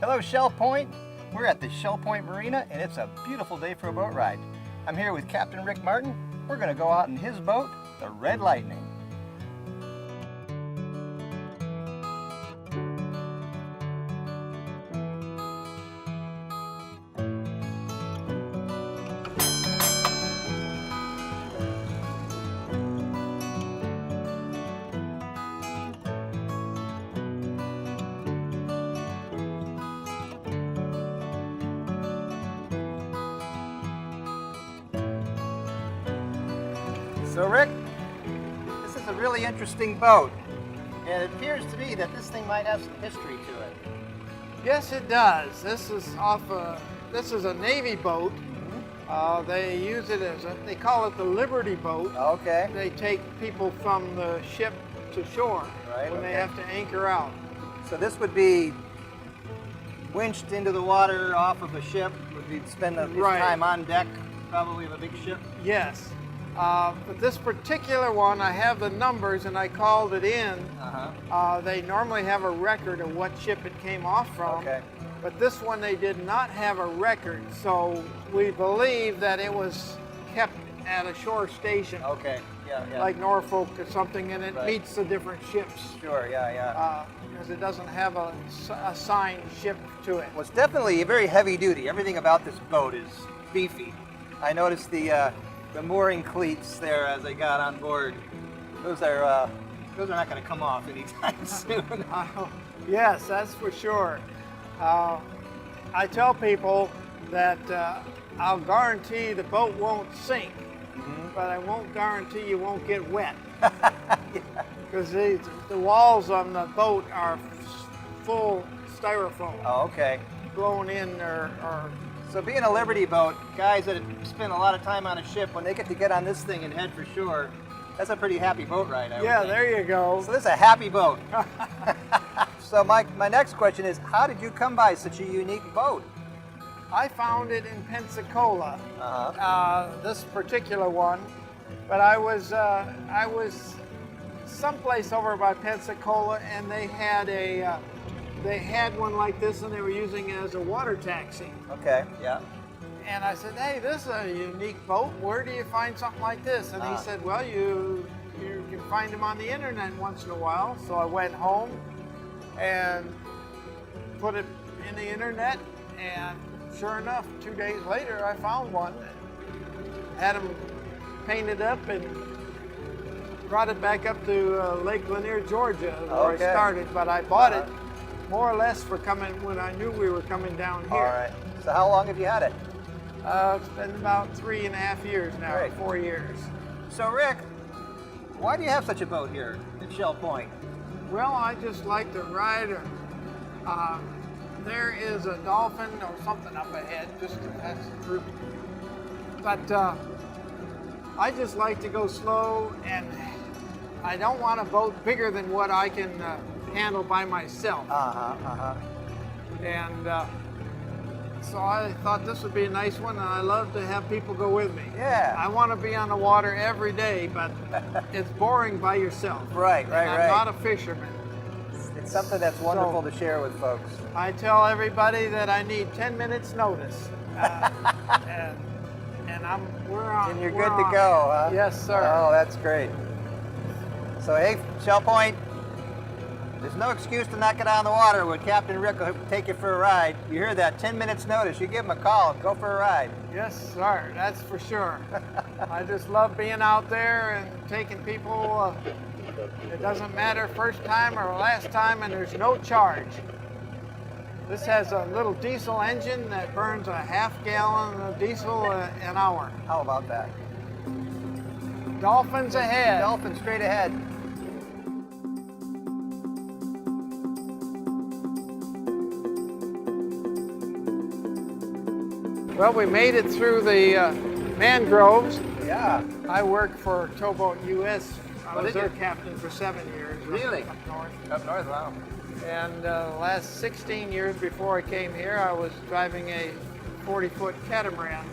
Hello, Shell Point. We're at the Shell Point Marina, and it's a beautiful day for a boat ride. I'm here with Captain Rick Martin. We're going to go out in his boat, the Red Lightning. So Rick, this is a really interesting boat, and it appears to me that this thing might have some history to it. Yes, it does. This is a Navy boat. They use it as they call it the Liberty boat. Okay. They take people from the ship to shore when they have to anchor out. So this would be winched into the water off of a ship. Would we spend his time on deck, probably of a big ship? Yes. But this particular one, I have the numbers and I called it in. They normally have a record of what ship it came off from. Okay. But this one they did not have a record, so we believe that it was kept at a shore station. Okay, yeah. Like Norfolk or something, and it meets the different ships. Sure, yeah. Because it doesn't have a assigned ship to it. Well, it's definitely very heavy duty. Everything about this boat is beefy. I noticed the mooring cleats there as I got on board. Those are not going to come off anytime soon. Yes, that's for sure. I tell people that I'll guarantee the boat won't sink, but I won't guarantee you won't get wet. Because the walls on the boat are full styrofoam. Oh, okay. Blown in or So being a Liberty boat, guys that spend a lot of time on a ship, when they get on this thing and head for shore, that's a pretty happy boat ride, I would think. there you go. So this is a happy boat. So my next question is, how did you come by such a unique boat? I found it in Pensacola, this particular one, but I was someplace over by Pensacola, and they had one like this, and they were using it as a water taxi. Okay, yeah. And I said, hey, this is a unique boat. Where do you find something like this? And he said, well, you can find them on the internet once in a while. So I went home and put it in the internet, and sure enough, 2 days later, I found one. Had them painted up and brought it back up to Lake Lanier, Georgia, where I started. But I bought it more or less for coming when I knew we were coming down here. All right. So how long have you had it? It's been about 3.5 years now, Great. 4 years. So Rick, why do you have such a boat here at Shell Point? Well, I just like to ride. There is a dolphin or something up ahead, that's the group. But I just like to go slow, and I don't want a boat bigger than what I can handle by myself. And so I thought this would be a nice one, and I love to have people go with me. Yeah. I want to be on the water every day, but it's boring by yourself. Right. I'm not a fisherman. It's something that's wonderful to share with folks. I tell everybody that I need 10 minutes notice. And we're on. And you're good to go, huh? Yes, sir. Oh, that's great. So hey, Shell Point, there's no excuse to not get on the water when Captain Rick will take you for a ride. You hear that, 10 minutes notice, you give him a call and go for a ride. Yes, sir, that's for sure. I just love being out there and taking people. It doesn't matter first time or last time, and there's no charge. This has a little diesel engine that burns a ½ gallon of diesel an hour. How about that? Dolphins ahead. Dolphin straight ahead. Well, we made it through the mangroves. Yeah. I worked for Towboat US. I was their captain for 7 years. Really? Up north. Up north, wow. And the last 16 years before I came here, I was driving a 40-foot catamaran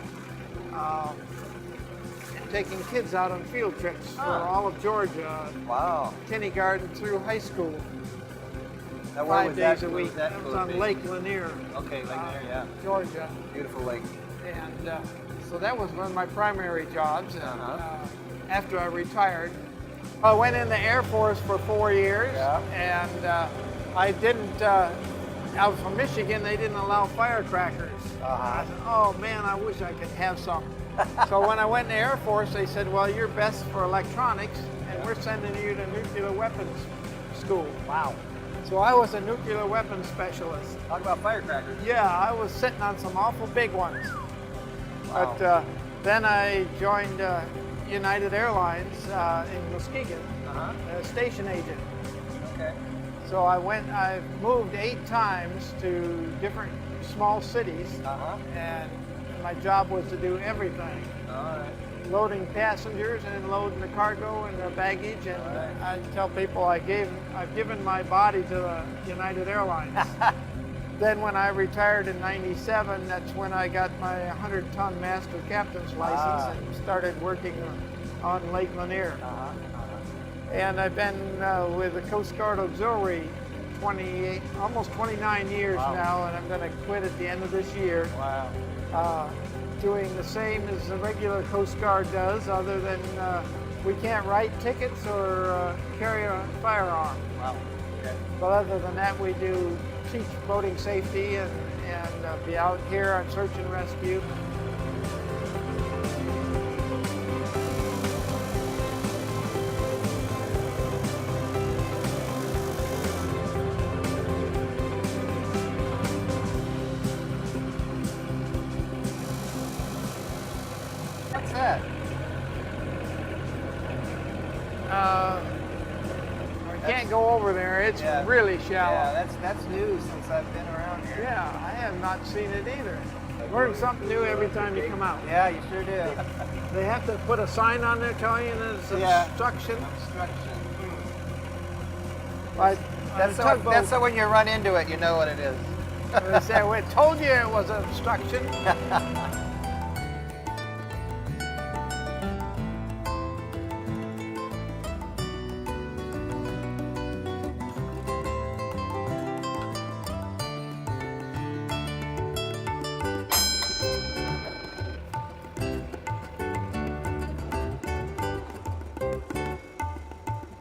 and taking kids out on field trips for all of Georgia. Wow. Kindergarten through high school. Now, where 5 was days that- a where week. was that It was boat on based? Lake Lanier, Okay, Lake Lanier, yeah. Georgia. Beautiful lake. And so that was one of my primary jobs. And, after I retired, I went in the Air Force for 4 years. Yeah. And I didn't, out from Michigan, they didn't allow firecrackers. I said, oh man, I wish I could have some. So when I went in the Air Force, they said, well, you're best for electronics, and we're sending you to nuclear weapons school. Wow. So I was a nuclear weapons specialist. Talk about firecrackers. Yeah, I was sitting on some awful big ones. Wow. But then I joined United Airlines in Muskegon, as a station agent. Okay. So I moved 8 times to different small cities, and my job was to do everything. All right. Loading passengers and loading the cargo and the baggage, and I tell people I've given my body to the United Airlines. Then when I retired in '97, that's when I got my 100-ton master captain's license and started working on Lake Lanier. And I've been with the Coast Guard Auxiliary almost 29 years now, and I'm going to quit at the end of this year. Wow. Doing the same as the regular Coast Guard does, other than we can't write tickets or carry a firearm. Wow. Okay. But other than that, we do teach boating safety and be out here on search and rescue. What's that? I can't go over there. It's really shallow. Yeah, that's new since I've been around here. Yeah, I have not seen it either. Learn something new every time you come out. Yeah, you sure do. They have to put a sign on there telling you there's obstruction. Obstruction. But That's so when you run into it, you know what it is. they say, we told you it was obstruction.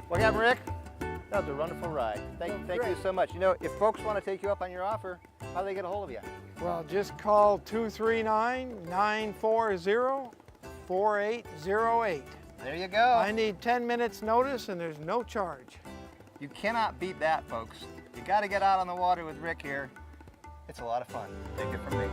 What happened, Rick? That was a wonderful ride. Thank you great. so much. You know, if folks want to take you up on your offer, how do they get a hold of you? Well, just call 239-940-4808. There you go. I need 10 minutes notice and there's no charge. You cannot beat that, folks. You got to get out on the water with Rick here. It's a lot of fun. Take it from me.